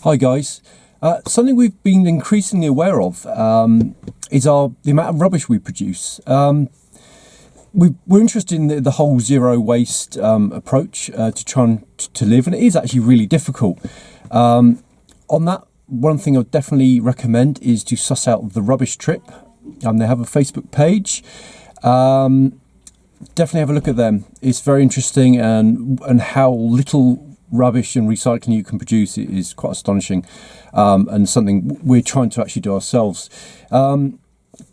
Hi guys. Something we've been increasingly aware of is the amount of rubbish we produce. We're interested in the whole zero waste approach to try to live, and it is actually really difficult. On that, one thing I would definitely recommend is to suss out the Rubbish Trip. They have a Facebook page. Definitely have a look at them. It's very interesting, and how little rubbish and recycling you can produce is quite astonishing, and something we're trying to actually do ourselves.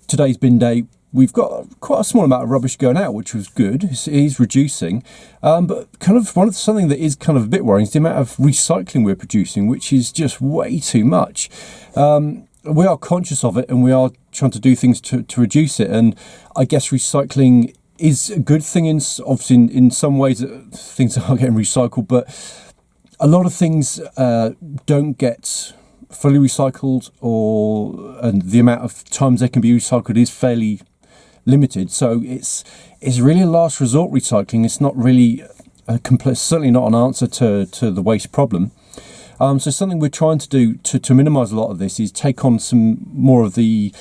Today's bin day, we've got quite a small amount of rubbish going out, which was good. It is reducing, but kind of something that is kind of a bit worrying is the amount of recycling we're producing, which is just way too much. We are conscious of it, and we are trying to do things to reduce it, and I guess recycling is a good thing in some ways. Things are getting recycled, but a lot of things don't get fully recycled, and the amount of times they can be recycled is fairly limited. So it's really a last resort recycling. It's not really certainly not an answer to the waste problem. So something we're trying to do to minimise a lot of this is take on some more of the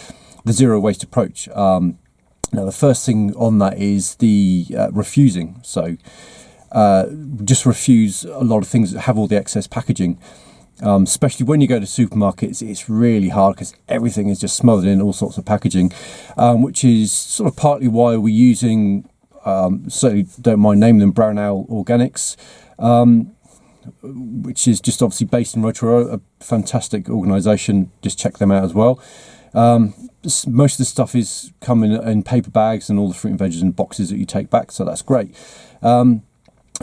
zero waste approach. Now, the first thing on that is the refusing. So just refuse a lot of things that have all the excess packaging. Especially when you go to supermarkets, it's really hard because everything is just smothered in all sorts of packaging, which is sort of partly why we're using, certainly don't mind naming them, Brown Owl Organics, which is just obviously based in Rotorua, a fantastic organisation. Just check them out as well. Most of the stuff is coming in paper bags, and all the fruit and veggies in boxes that you take back, so that's great.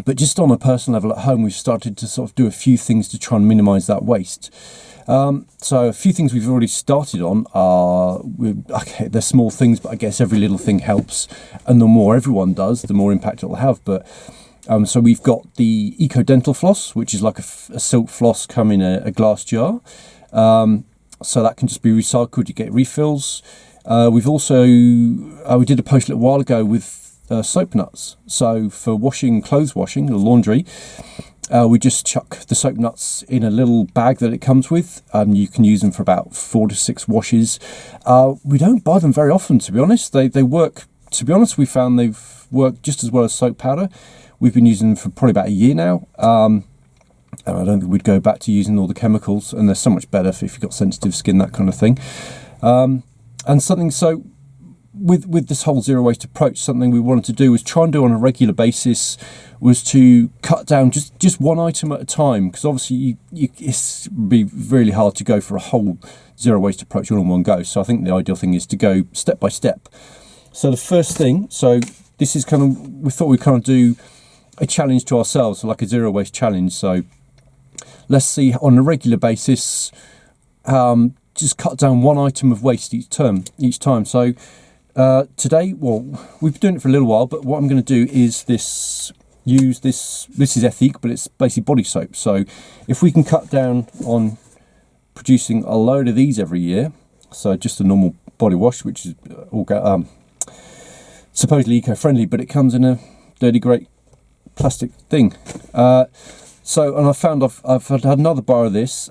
But just on a personal level at home, we've started to sort of do a few things to try and minimise that waste. So a few things we've already started on are, they're small things, but I guess every little thing helps, and the more everyone does, the more impact it'll have. But so we've got the Eco Dental Floss, which is like a silk floss come in a glass jar. So that can just be recycled. You get refills. We've also we did a post a little while ago with soap nuts. So for washing, clothes washing, or laundry, we just chuck the soap nuts in a little bag that it comes with. You can use them for about 4 to 6 washes. We don't buy them very often, to be honest. They work. To be honest, we found they've worked just as well as soap powder. We've been using them for probably about a year now. And I don't think we'd go back to using all the chemicals, and they're so much better if you've got sensitive skin, that kind of thing. And something, so with this whole zero waste approach, something we wanted to do was try and do on a regular basis was to cut down just one item at a time, because obviously it's be really hard to go for a whole zero waste approach all in one go. So I think the ideal thing is to go step by step. So the first thing, so this is kind of, we thought we'd kind of do a challenge to ourselves, so like a zero waste challenge. So let's see, on a regular basis, just cut down one item of waste each time. So today, well, we've been doing it for a little while, but what I'm going to do is use this is Ethique, but it's basically body soap. So if we can cut down on producing a load of these every year, so just a normal body wash, which is supposedly eco-friendly, but it comes in a dirty grey plastic thing. And I found I've had another bar of this,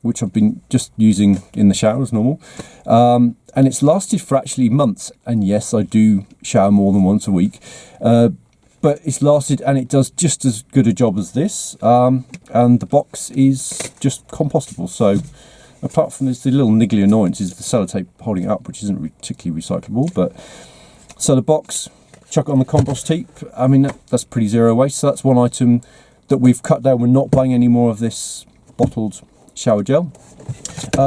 which I've been just using in the shower as normal, and it's lasted for actually months. And yes, I do shower more than once a week, but it's lasted, and it does just as good a job as this. And the box is just compostable. So apart from this, the little niggly annoyance is the sellotape holding it up, which isn't particularly recyclable. But so the box, chuck it on the compost heap. I mean, that's pretty zero waste. So that's one item that we've cut down. We're not buying any more of this bottled shower gel.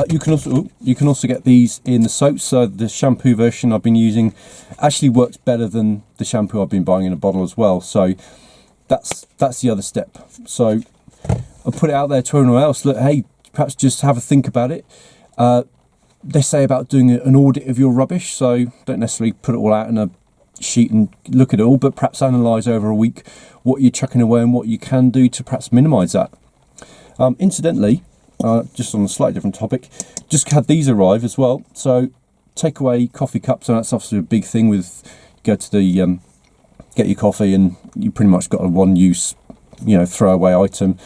You can also get these in the soaps. So the shampoo version I've been using actually works better than the shampoo I've been buying in a bottle as well. So that's the other step. So I'll put it out there to everyone else. Look, hey, perhaps just have a think about it. They say about doing an audit of your rubbish, so don't necessarily put it all out in a sheet and look at it all, but perhaps analyse over a week what you're chucking away and what you can do to perhaps minimise that. Incidentally, just on a slightly different topic, just had these arrive as well. So take away coffee cups, and that's obviously a big thing with, go to the get your coffee and you pretty much got a one use, throwaway item.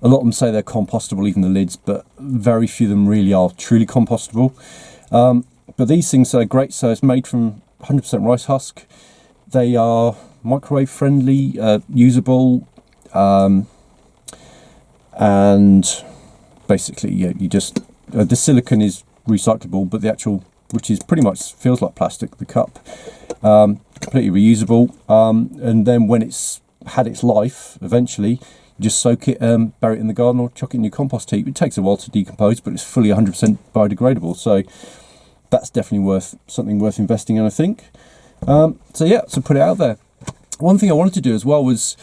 A lot of them say they're compostable, even the lids, but very few of them really are truly compostable. But these things are great. So it's made from 100% rice husk. They are microwave friendly, usable, and basically, yeah, you just the silicone is recyclable, but the actual, which is pretty much feels like plastic, the cup, completely reusable. And then when it's had its life, eventually, you just soak it, bury it in the garden, or chuck it in your compost heap. It takes a while to decompose, but it's fully 100% biodegradable. So that's definitely something worth investing in, I think. So yeah, so put it out there. One thing I wanted to do as well was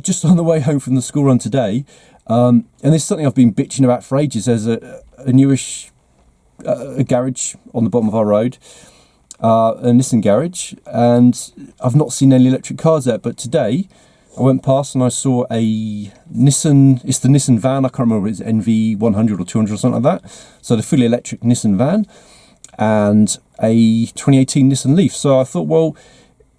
just on the way home from the school run today, and this is something I've been bitching about for ages. There's a newish a garage on the bottom of our road, a Nissan garage, and I've not seen any electric cars there. But today I went past and I saw a Nissan. It's the Nissan van. I can't remember if it's NV 100 or 200 or something like that. So the fully electric Nissan van and a 2018 Nissan Leaf. So I thought, well,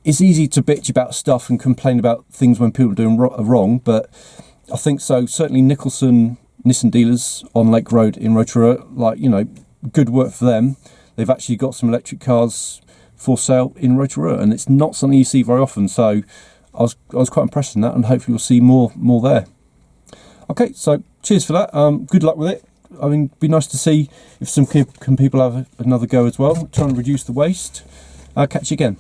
it's easy to bitch about stuff and complain about things when people are doing wrong, but I think so. Certainly Nicholson Nissan dealers on Lake Road in Rotorua, like, you know, good work for them. They've actually got some electric cars for sale in Rotorua, and it's not something you see very often. So I was quite impressed in that, and hopefully we'll see more there. Okay, so cheers for that. Good luck with it. I mean, it'd be nice to see if some people have another go as well, trying to reduce the waste. I'll catch you again.